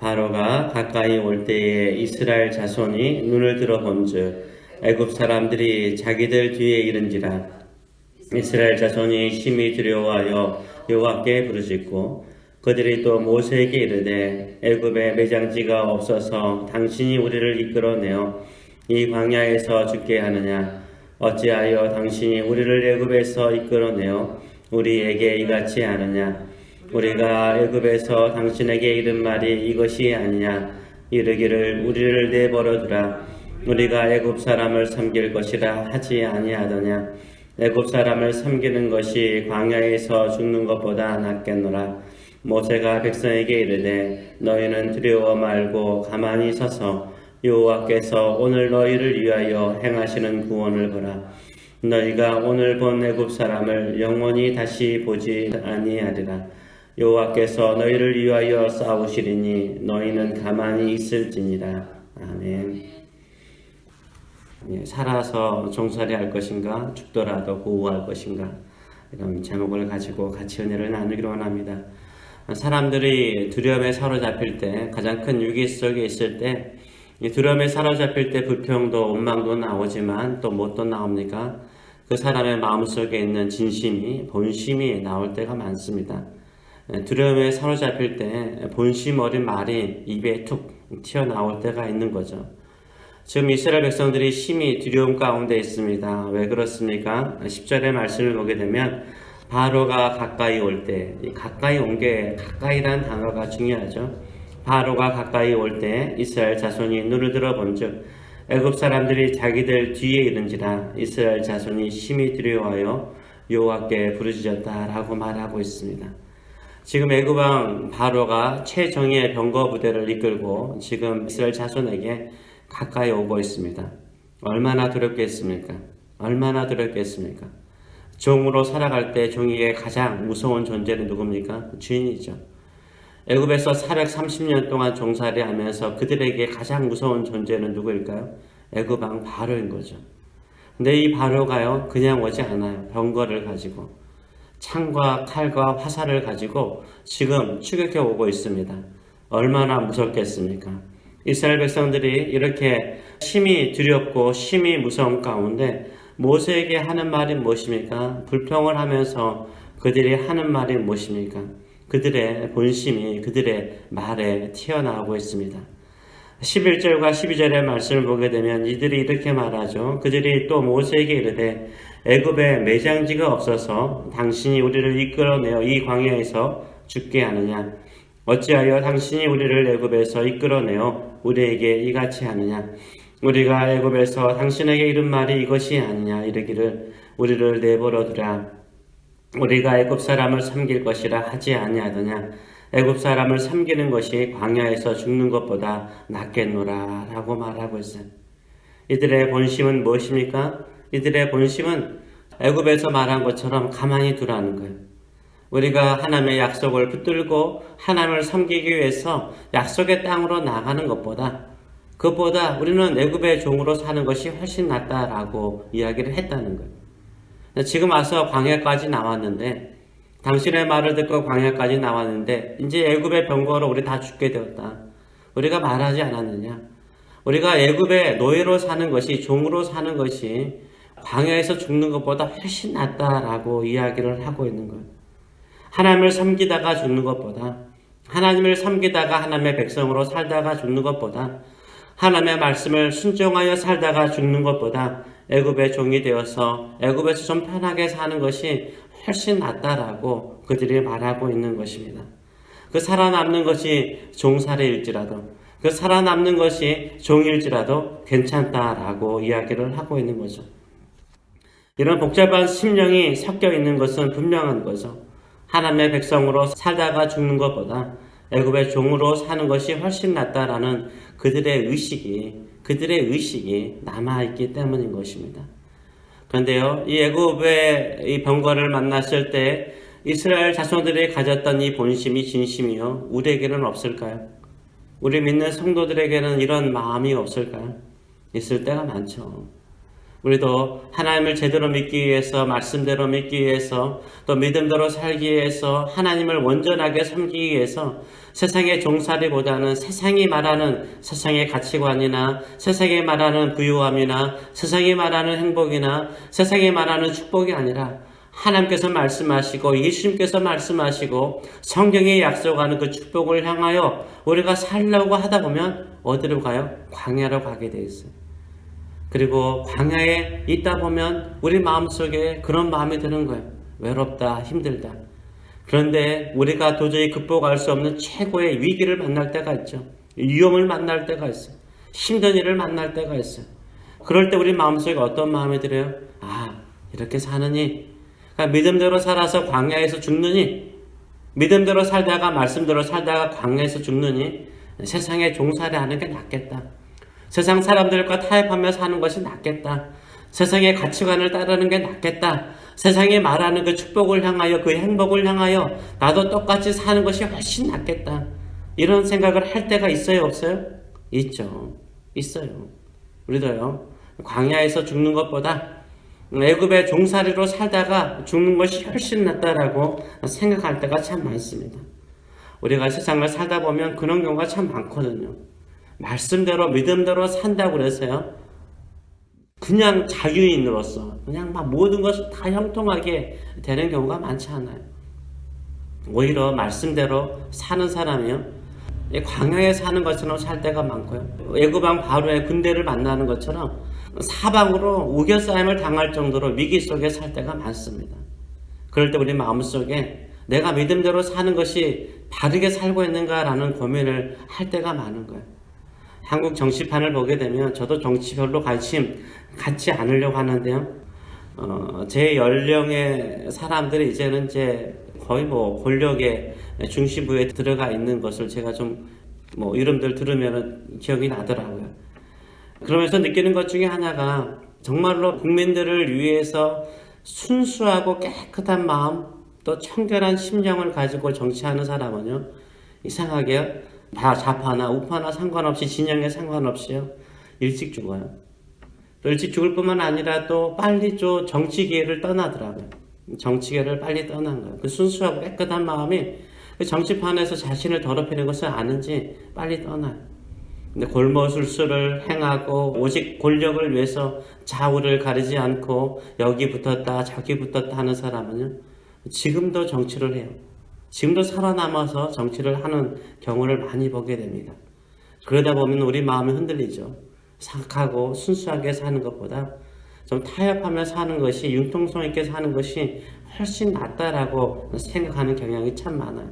바로가 가까이 올 때에 이스라엘 자손이 눈을 들어 본즉 애굽 사람들이 자기들 뒤에 이른지라. 이스라엘 자손이 심히 두려워하여 여호와께 부르짖고 그들이 또 모세에게 이르되 애굽에 매장지가 없어서 당신이 우리를 이끌어내어 이 광야에서 죽게 하느냐. 어찌하여 당신이 우리를 애굽에서 이끌어내어 우리에게 이같이 하느냐. 우리가 애굽에서 당신에게 이른 말이 이것이 아니냐. 이르기를 우리를 내버려 두라. 우리가 애굽 사람을 섬길 것이라 하지 아니하더냐. 애굽 사람을 섬기는 것이 광야에서 죽는 것보다 낫겠노라. 모세가 백성에게 이르되 너희는 두려워 말고 가만히 서서 여호와께서 오늘 너희를 위하여 행하시는 구원을 보라. 너희가 오늘 본 애굽 사람을 영원히 다시 보지 아니하리라. 여호와께서 너희를 위하여 싸우시리니 너희는 가만히 있을지니라. 아멘. 살아서 종살이 할 것인가 죽더라도 보호할 것인가, 이런 제목을 가지고 같이 은혜를 나누기를 원합니다. 사람들이 두려움에 사로잡힐 때, 가장 큰 위기 속에 있을 때, 이 두려움에 사로잡힐 때 불평도 원망도 나오지만 또 뭣도 나옵니까? 그 사람의 마음속에 있는 진심이, 본심이 나올 때가 많습니다. 두려움에 사로잡힐 때 본심 어린 말이 입에 툭 튀어나올 때가 있는 거죠. 지금 이스라엘 백성들이 심히 두려움 가운데 있습니다. 왜 그렇습니까? 10절의 말씀을 보게 되면 바로가 가까이 올 때, 가까이 온 게, 가까이란 단어가 중요하죠. 바로가 가까이 올 때 이스라엘 자손이 눈을 들어 본즉 애굽 사람들이 자기들 뒤에 이른지라. 이스라엘 자손이 심히 두려워하여 여호와께 부르짖었다라고 말하고 있습니다. 지금 애굽 왕 바로가 최정예 병거 부대를 이끌고 지금 이스라엘 자손에게 가까이 오고 있습니다. 얼마나 두렵겠습니까? 얼마나 두렵겠습니까? 종으로 살아갈 때 종에게 가장 무서운 존재는 누굽니까? 주인이죠. 애굽에서 430년 동안 종살이 하면서 그들에게 가장 무서운 존재는 누구일까요? 애굽 왕 바로인 거죠. 근데 이 바로가요, 그냥 오지 않아요. 병거를 가지고 창과 칼과 화살을 가지고 지금 추격해 오고 있습니다. 얼마나 무섭겠습니까? 이스라엘 백성들이 이렇게 심히 두렵고 심히 무서운 가운데 모세에게 하는 말이 무엇입니까? 불평을 하면서 그들이 하는 말이 무엇입니까? 그들의 본심이 그들의 말에 튀어나오고 있습니다. 11절과 12절의 말씀을 보게 되면 이들이 이렇게 말하죠. 그들이 또 모세에게 이르되 애굽에 매장지가 없어서 당신이 우리를 이끌어내어 이 광야에서 죽게 하느냐. 어찌하여 당신이 우리를 애굽에서 이끌어내어 우리에게 이같이 하느냐. 우리가 애굽에서 당신에게 이른 말이 이것이 아니냐. 이르기를 우리를 내버려 두라. 우리가 애굽 사람을 섬길 것이라 하지 아니하더냐. 애굽 사람을 섬기는 것이 광야에서 죽는 것보다 낫겠노라 라고 말하고 있어요. 이들의 본심은 무엇입니까? 이들의 본심은 애굽에서 말한 것처럼 가만히 두라는 거예요. 우리가 하나님의 약속을 붙들고 하나님을 섬기기 위해서 약속의 땅으로 나가는 그것보다 우리는 애굽의 종으로 사는 것이 훨씬 낫다라고 이야기를 했다는 거예요. 지금 와서 광야까지 나왔는데, 당신의 말을 듣고 광야까지 나왔는데 이제 애굽의 병거로 우리 다 죽게 되었다. 우리가 말하지 않았느냐? 우리가 애굽의 노예로 사는 것이, 종으로 사는 것이 광야에서 죽는 것보다 훨씬 낫다라고 이야기를 하고 있는 거예요. 하나님을 섬기다가 죽는 것보다, 하나님을 섬기다가 하나님의 백성으로 살다가 죽는 것보다, 하나님의 말씀을 순종하여 살다가 죽는 것보다 애굽의 종이 되어서 애굽에서 좀 편하게 사는 것이 훨씬 낫다라고 그들이 말하고 있는 것입니다. 그 살아남는 것이 종살이일지라도, 그 살아남는 것이 종일지라도 괜찮다라고 이야기를 하고 있는 거죠. 이런 복잡한 심령이 섞여 있는 것은 분명한 거죠. 하나님의 백성으로 살다가 죽는 것보다 애굽의 종으로 사는 것이 훨씬 낫다라는 그들의 의식이 남아있기 때문인 것입니다. 그런데요, 이 애굽의 이 병거를 만났을 때 이스라엘 자손들이 가졌던 이 본심이, 진심이요, 우리에게는 없을까요? 우리 믿는 성도들에게는 이런 마음이 없을까요? 있을 때가 많죠. 우리도 하나님을 제대로 믿기 위해서, 말씀대로 믿기 위해서, 또 믿음대로 살기 위해서, 하나님을 온전하게 섬기기 위해서 세상의 종살이보다는 세상이 말하는 세상의 가치관이나 세상이 말하는 부유함이나 세상이 말하는 행복이나 세상이 말하는 축복이 아니라 하나님께서 말씀하시고 예수님께서 말씀하시고 성경이 약속하는 그 축복을 향하여 우리가 살려고 하다 보면 어디로 가요? 광야로 가게 돼 있어요. 그리고 광야에 있다 보면 우리 마음속에 그런 마음이 드는 거예요. 외롭다, 힘들다. 그런데 우리가 도저히 극복할 수 없는 최고의 위기를 만날 때가 있죠. 위험을 만날 때가 있어요. 힘든 일을 만날 때가 있어요. 그럴 때 우리 마음속에 어떤 마음이 들어요? 아, 이렇게 사느니, 그러니까 믿음대로 살아서 광야에서 죽느니, 믿음대로 살다가 말씀대로 살다가 광야에서 죽느니 세상에 종살이 하는 게 낫겠다. 세상 사람들과 타협하며 사는 것이 낫겠다. 세상의 가치관을 따르는 게 낫겠다. 세상이 말하는 그 축복을 향하여, 그 행복을 향하여 나도 똑같이 사는 것이 훨씬 낫겠다. 이런 생각을 할 때가 있어요, 없어요? 있죠. 있어요. 우리도요. 광야에서 죽는 것보다 애굽의 종살이로 살다가 죽는 것이 훨씬 낫다라고 생각할 때가 참 많습니다. 우리가 세상을 살다 보면 그런 경우가 참 많거든요. 말씀대로 믿음대로 산다고 그래서요, 그냥 자유인으로서 그냥 막 모든 것을 다 형통하게 되는 경우가 많지 않아요. 오히려 말씀대로 사는 사람이요, 광야에 사는 것처럼 살 때가 많고요, 애굽왕 바로의 군대를 만나는 것처럼 사방으로 우겨싸임을 당할 정도로 위기 속에 살 때가 많습니다. 그럴 때 우리 마음속에 내가 믿음대로 사는 것이 바르게 살고 있는가라는 고민을 할 때가 많은 거예요. 한국 정치판을 보게 되면 저도 정치 별로 관심 갖지 않으려고 하는데요. 제 연령의 사람들이 이제는 거의 권력의 중심부에 들어가 있는 것을 제가 좀 이름들 들으면 기억이 나더라고요. 그러면서 느끼는 것 중에 하나가 정말로 국민들을 위해서 순수하고 깨끗한 마음, 또 청결한 심령을 가지고 정치하는 사람은요, 이상하게요, 다 좌파나 우파나 상관없이, 진영에 상관없이요, 일찍 죽어요. 또 일찍 죽을 뿐만 아니라 또 빨리 정치계를 떠나더라고요. 정치계를 빨리 떠난 거예요. 그 순수하고 깨끗한 마음이 그 정치판에서 자신을 더럽히는 것을 아는지 빨리 떠나요. 근데 골머술수를 행하고 오직 권력을 위해서 좌우를 가리지 않고 여기 붙었다 저기 붙었다 하는 사람은요, 지금도 정치를 해요. 지금도 살아남아서 정치를 하는 경우를 많이 보게 됩니다. 그러다 보면 우리 마음이 흔들리죠. 착하고 순수하게 사는 것보다 좀 타협하며 사는 것이, 융통성 있게 사는 것이 훨씬 낫다라고 생각하는 경향이 참 많아요.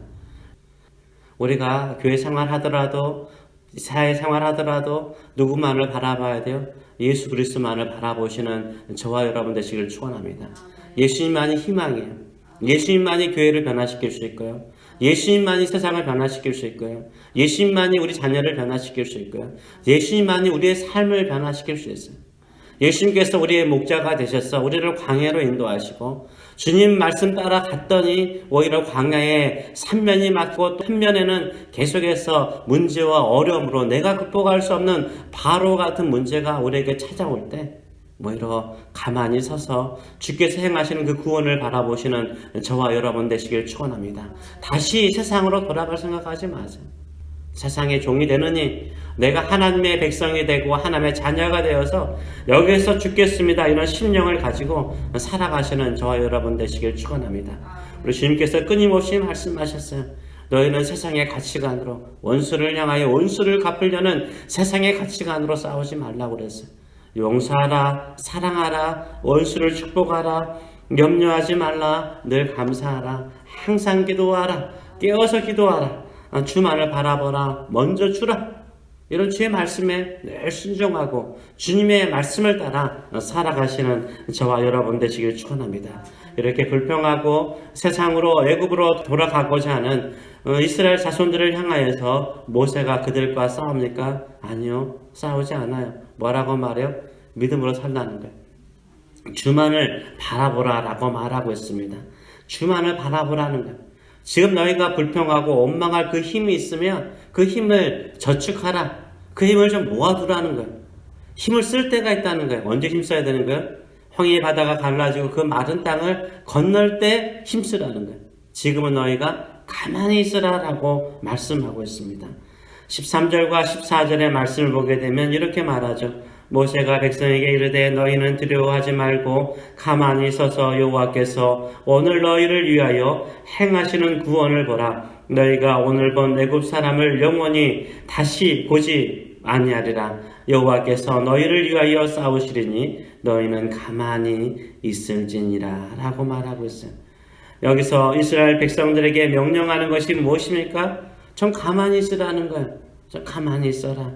우리가 교회 생활하더라도, 사회 생활하더라도 누구만을 바라봐야 돼요? 예수 그리스도만을 바라보시는 저와 여러분 되시길 축원합니다. 예수님만이 희망이에요. 예수님만이 교회를 변화시킬 수 있고요, 예수님만이 세상을 변화시킬 수 있고요, 예수님만이 우리 자녀를 변화시킬 수 있고요, 예수님만이 우리의 삶을 변화시킬 수 있어요. 예수님께서 우리의 목자가 되셔서 우리를 광야로 인도하시고, 주님 말씀 따라 갔더니 오히려 광야에 3면이 맞고 또 한면에는 계속해서 문제와 어려움으로 내가 극복할 수 없는 바로 같은 문제가 우리에게 찾아올 때 오히려 가만히 서서 주께서 행하시는 그 구원을 바라보시는 저와 여러분 되시길 축원합니다. 다시 세상으로 돌아갈 생각하지 마세요. 세상의 종이 되느니 내가 하나님의 백성이 되고 하나님의 자녀가 되어서 여기에서 죽겠습니다, 이런 심령을 가지고 살아가시는 저와 여러분 되시길 축원합니다. 우리 주님께서 끊임없이 말씀하셨어요. 너희는 세상의 가치관으로, 원수를 향하여 원수를 갚으려는 세상의 가치관으로 싸우지 말라고 그랬어요. 용서하라, 사랑하라, 원수를 축복하라, 염려하지 말라, 늘 감사하라, 항상 기도하라, 깨어서 기도하라, 주만을 바라보라, 먼저 주라. 이런 주의 말씀에 늘 순종하고 주님의 말씀을 따라 살아가시는 저와 여러분 되시길 축원합니다. 이렇게 불평하고 세상으로, 애굽으로 돌아가고자 하는 이스라엘 자손들을 향하여서 모세가 그들과 싸웁니까? 아니요, 싸우지 않아요. 뭐라고 말해요? 믿음으로 살라는 거예요. 주만을 바라보라 라고 말하고 있습니다. 주만을 바라보라는 거예요. 지금 너희가 불평하고 원망할 그 힘이 있으면 그 힘을 저축하라. 그 힘을 좀 모아두라는 거예요. 힘을 쓸 때가 있다는 거예요. 언제 힘써야 되는 거예요? 홍해 바다가 갈라지고 그 마른 땅을 건널 때 힘쓰라는 거예요. 지금은 너희가 가만히 있으라라고 말씀하고 있습니다. 13절과 14절의 말씀을 보게 되면 이렇게 말하죠. 모세가 백성에게 이르되 너희는 두려워하지 말고 가만히 서서 여호와께서 오늘 너희를 위하여 행하시는 구원을 보라. 너희가 오늘 본 애굽 사람을 영원히 다시 보지 아니하리라. 여호와께서 너희를 위하여 싸우시리니 너희는 가만히 있을지니라 라고 말하고 있어요. 여기서 이스라엘 백성들에게 명령하는 것이 무엇입니까? 좀 가만히 있으라는 거예요. 좀 가만히 있어라.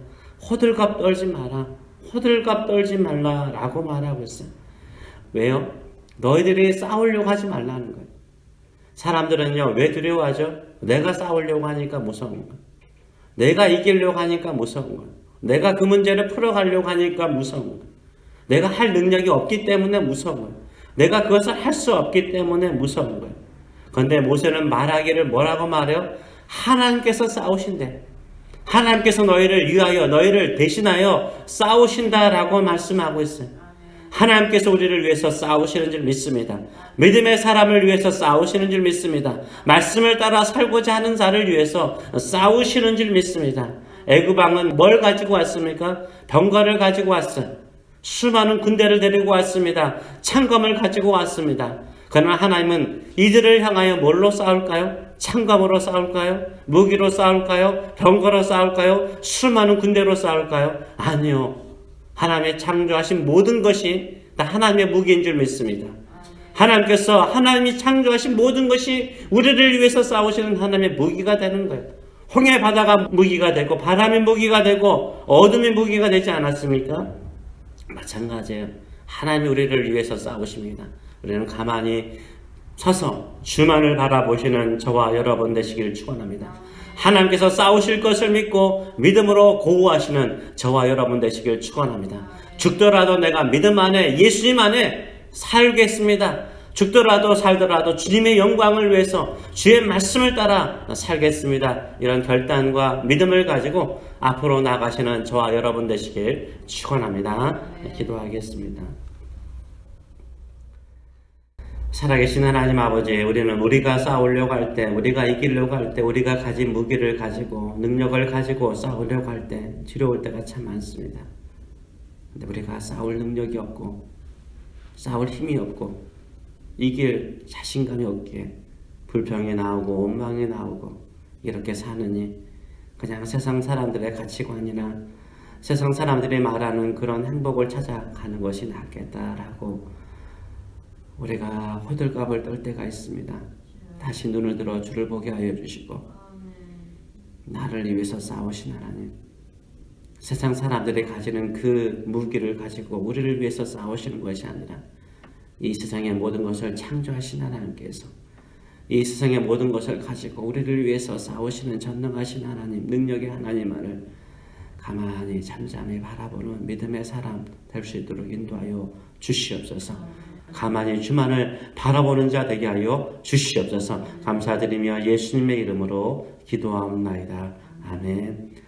호들갑 떨지 마라. 호들갑 떨지 말라 라고 말하고 있어요. 왜요? 너희들이 싸우려고 하지 말라는 거예요. 사람들은요, 왜 두려워하죠? 내가 싸우려고 하니까 무서운 거예요. 내가 이기려고 하니까 무서운 거예요. 내가 그 문제를 풀어가려고 하니까 무서운 거예요. 내가 할 능력이 없기 때문에 무서운 거예요. 내가 그것을 할 수 없기 때문에 무서운 거예요. 그런데 모세는 말하기를 뭐라고 말해요? 하나님께서 싸우신대. 하나님께서 너희를 위하여 너희를 대신하여 싸우신다라고 말씀하고 있어요. 하나님께서 우리를 위해서 싸우시는 줄 믿습니다. 믿음의 사람을 위해서 싸우시는 줄 믿습니다. 말씀을 따라 살고자 하는 자를 위해서 싸우시는 줄 믿습니다. 애굽 왕은 뭘 가지고 왔습니까? 병거를 가지고 왔어요. 수많은 군대를 데리고 왔습니다. 창검을 가지고 왔습니다. 그러나 하나님은 이들을 향하여 뭘로 싸울까요? 창검으로 싸울까요? 무기로 싸울까요? 병거로 싸울까요? 수많은 군대로 싸울까요? 아니요. 하나님의 창조하신 모든 것이 다 하나님의 무기인 줄 믿습니다. 하나님께서 하나님이 창조하신 모든 것이 우리를 위해서 싸우시는 하나님의 무기가 되는 거예요. 홍해 바다가 무기가 되고 바람이 무기가 되고 어둠이 무기가 되지 않았습니까? 마찬가지예요. 하나님이 우리를 위해서 싸우십니다. 우리는 가만히 서서 주만을 바라보시는 저와 여러분 되시길 축원합니다. 하나님께서 싸우실 것을 믿고 믿음으로 고우하시는 저와 여러분 되시길 축원합니다. 죽더라도 내가 믿음 안에 예수님 안에 살겠습니다. 죽더라도 살더라도 주님의 영광을 위해서 주의 말씀을 따라 살겠습니다. 이런 결단과 믿음을 가지고 앞으로 나가시는 저와 여러분 되시길 축원합니다. 기도하겠습니다. 살아계신 하나님 아버지, 우리는 우리가 싸우려고 할 때, 우리가 이기려고 할 때, 우리가 가진 무기를 가지고 능력을 가지고 싸우려고 할 때 두려울 때가 참 많습니다. 근데 우리가 싸울 능력이 없고 싸울 힘이 없고 이길 자신감이 없기에 불평이 나오고 원망이 나오고 이렇게 사느니 그냥 세상 사람들의 가치관이나 세상 사람들이 말하는 그런 행복을 찾아가는 것이 낫겠다라고 우리가 호들갑을 떨 때가 있습니다. 다시 눈을 들어 주를 보게 하여 주시고 나를 위해서 싸우신 하나님, 세상 사람들이 가지는 그 무기를 가지고 우리를 위해서 싸우시는 것이 아니라 이 세상의 모든 것을 창조하신 하나님께서 이 세상의 모든 것을 가지고 우리를 위해서 싸우시는 전능하신 하나님, 능력의 하나님을 가만히 잠잠히 바라보는 믿음의 사람 될 수 있도록 인도하여 주시옵소서. 가만히 주만을 바라보는 자 되게 하여 주시옵소서. 감사드리며 예수님의 이름으로 기도하옵나이다. 아멘.